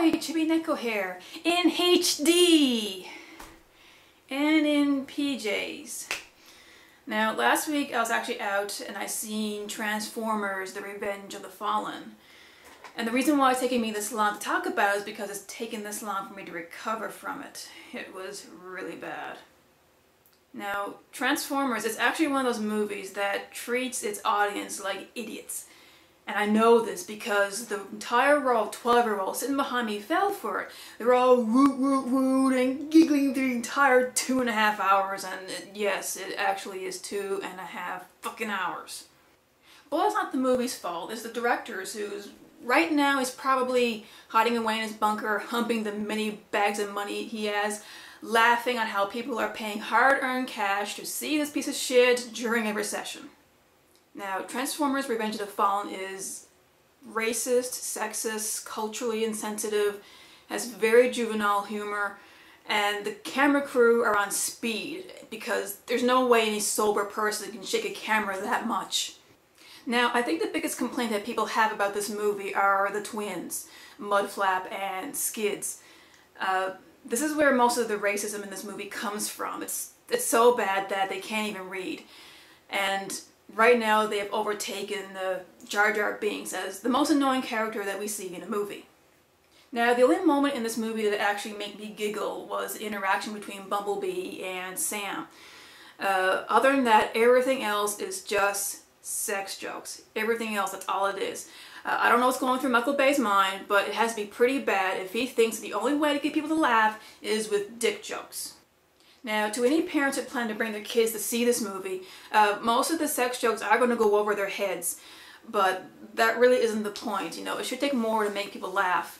Hi, Chibi Neko here, in HD and in PJs. Now, last week I was actually out and I seen Transformers: The Revenge of the Fallen. And the reason why it's taking me this long to talk about is because it's taken this long for me to recover from it. It was really bad. Now, Transformers is actually one of those movies that treats its audience like idiots. And I know this because the entire row of 12-year-olds sitting behind me fell for it. They're all woot woot woot and giggling the entire 2.5 hours, and yes, it actually is 2.5 fucking hours. But that's not the movie's fault. It's the director's, who's right now he's probably hiding away in his bunker, humping the many bags of money he has, laughing at how people are paying hard-earned cash to see this piece of shit during a recession. Now, Transformers: Revenge of the Fallen is racist, sexist, culturally insensitive, has very juvenile humor, and the camera crew are on speed because there's no way any sober person can shake a camera that much. Now, I think the biggest complaint that people have about this movie are the twins, Mudflap and Skids. This is where most of the racism in this movie comes from. It's so bad that they can't even read. And right now they have overtaken Jar Jar Binks as the most annoying character that we see in a movie. Now, the only moment in this movie that actually made me giggle was the interaction between Bumblebee and Sam. Other than that, everything else is just sex jokes. Everything else, that's all it is. I don't know what's going through Michael Bay's mind, but it has to be pretty bad if he thinks the only way to get people to laugh is with dick jokes. Now, to any parents that plan to bring their kids to see this movie, most of the sex jokes are going to go over their heads, but that really isn't the point. You know, it should take more to make people laugh.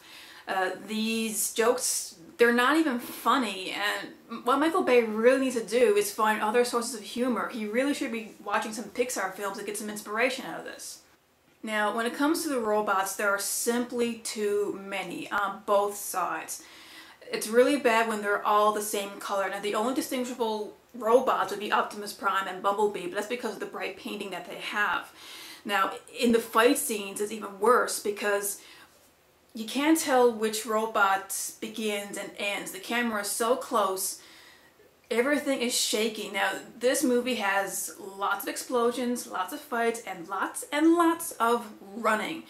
These jokes, they're not even funny, and what Michael Bay really needs to do is find other sources of humor. He really should be watching some Pixar films to get some inspiration out of this. Now, when it comes to the robots, there are simply too many on both sides. It's really bad when they're all the same color. Now, the only distinguishable robots would be Optimus Prime and Bumblebee, but that's because of the bright painting that they have. Now, in the fight scenes, it's even worse because you can't tell which robot begins and ends. The camera is so close, everything is shaking. Now, this movie has lots of explosions, lots of fights, and lots of running.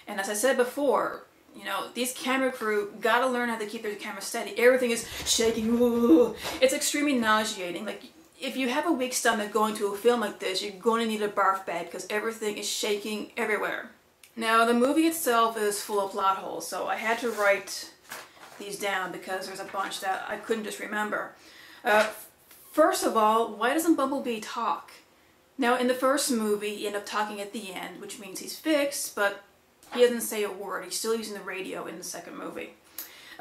And as I said before, you know, these camera crew gotta learn how to keep their camera steady. Everything is shaking. Ooh. It's extremely nauseating. Like, if you have a weak stomach going to a film like this, you're going to need a barf bag because everything is shaking everywhere. Now, the movie itself is full of plot holes, so I had to write these down because there's a bunch that I couldn't just remember. First of all, why doesn't Bumblebee talk? Now, in the first movie, he ended up talking at the end, which means he's fixed, but he doesn't say a word. He's still using the radio in the second movie.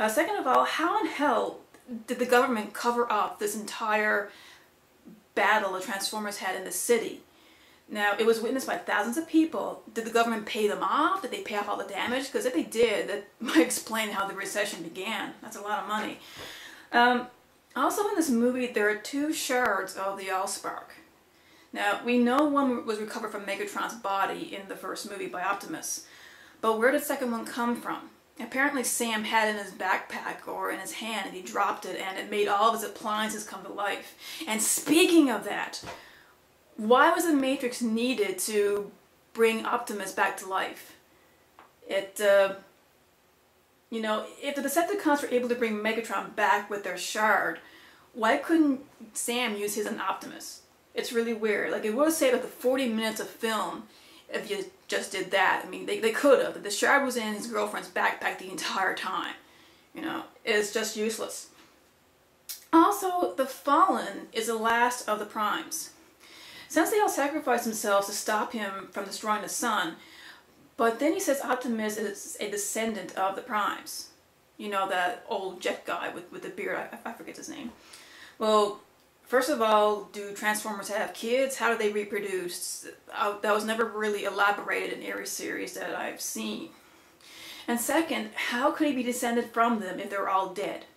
Second of all, how in hell did the government cover up this entire battle the Transformers had in the city? Now, it was witnessed by thousands of people. Did the government pay them off? Did they pay off all the damage? Because if they did, that might explain how the recession began. That's a lot of money. Also in this movie, there are 2 shards of the Allspark. Now, we know one was recovered from Megatron's body in the first movie by Optimus. But where did the second one come from? Apparently Sam had it in his backpack or in his hand and he dropped it and it made all of his appliances come to life. And speaking of that, why was the Matrix needed to bring Optimus back to life? You know, if the Decepticons were able to bring Megatron back with their shard, why couldn't Sam use his on Optimus? It's really weird. Like, it would have saved up the 40 minutes of film if you just did that. I mean, they could have. The shard was in his girlfriend's backpack the entire time. You know, it's just useless. Also, the Fallen is the last of the Primes. Since they all sacrificed themselves to stop him from destroying the sun, but then he says Optimus is a descendant of the Primes. You know, that old jet guy with the beard, I forget his name. Well, first of all, do Transformers have kids? How do they reproduce? That was never really elaborated in every series that I've seen. And second, how could he be descended from them if they're all dead?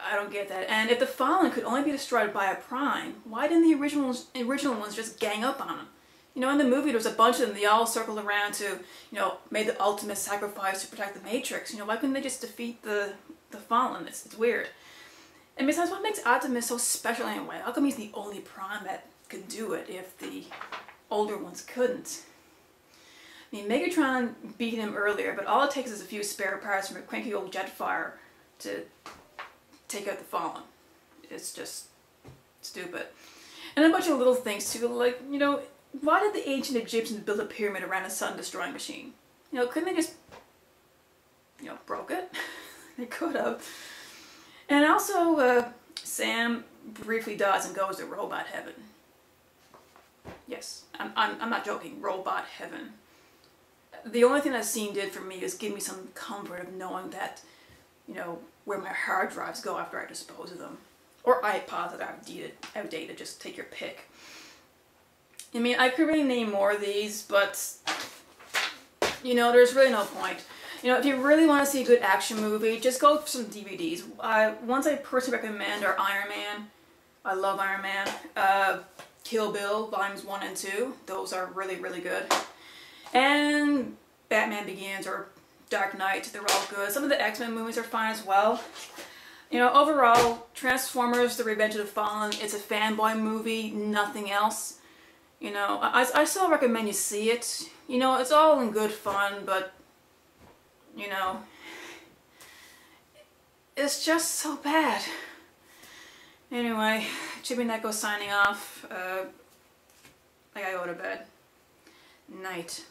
I don't get that. And if the Fallen could only be destroyed by a Prime, why didn't the original ones just gang up on him? You know, in the movie, there was a bunch of them. They all circled around to, you know, made the ultimate sacrifice to protect the Matrix. You know, why couldn't they just defeat the Fallen? It's weird. And besides, what makes Optimus so special anyway? How come he's the only Prime that could do it if the older ones couldn't? I mean, Megatron beat him earlier, but all it takes is a few spare parts from a cranky old Jetfire to take out the Fallen. It's just stupid. And a bunch of little things too, like, you know, why did the ancient Egyptians build a pyramid around a sun-destroying machine? You know, couldn't they just, you know, broke it? They could have. And also, Sam briefly dies and goes to robot heaven. Yes, I'm not joking, robot heaven. The only thing that scene did for me is give me some comfort of knowing that, you know, where my hard drives go after I dispose of them. Or iPods that are outdated, just take your pick. I mean, I could really name more of these, but, you know, there's really no point. You know, if you really want to see a good action movie, just go for some DVDs. Ones I personally recommend are Iron Man. I love Iron Man. Kill Bill, Volumes 1 and 2. Those are really, really good. And Batman Begins or Dark Knight, they're all good. Some of the X-Men movies are fine as well. You know, overall, Transformers: The Revenge of the Fallen, it's a fanboy movie, nothing else. You know, I still recommend you see it. You know, it's all in good fun, but, you know, it's just so bad. Anyway, Chibi Neko signing off. I gotta go to bed. Night.